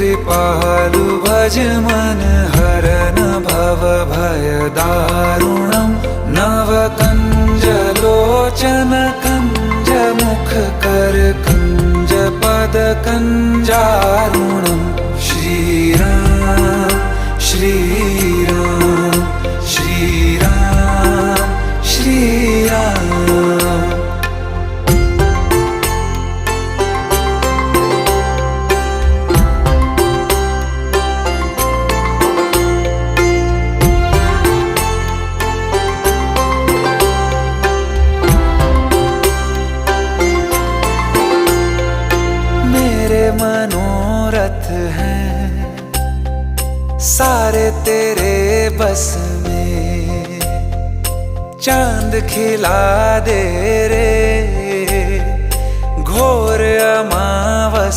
कृपालु भज मन हरन भव भय दारुणं नव कंज लोचन कंज मुख कर कंज पद कंजारुणं श्रीराम श्रीराम श्रीराम श्रीराम। मनोरथ हैं सारे तेरे बस में, चांद खिला दे रे घोर अमावस।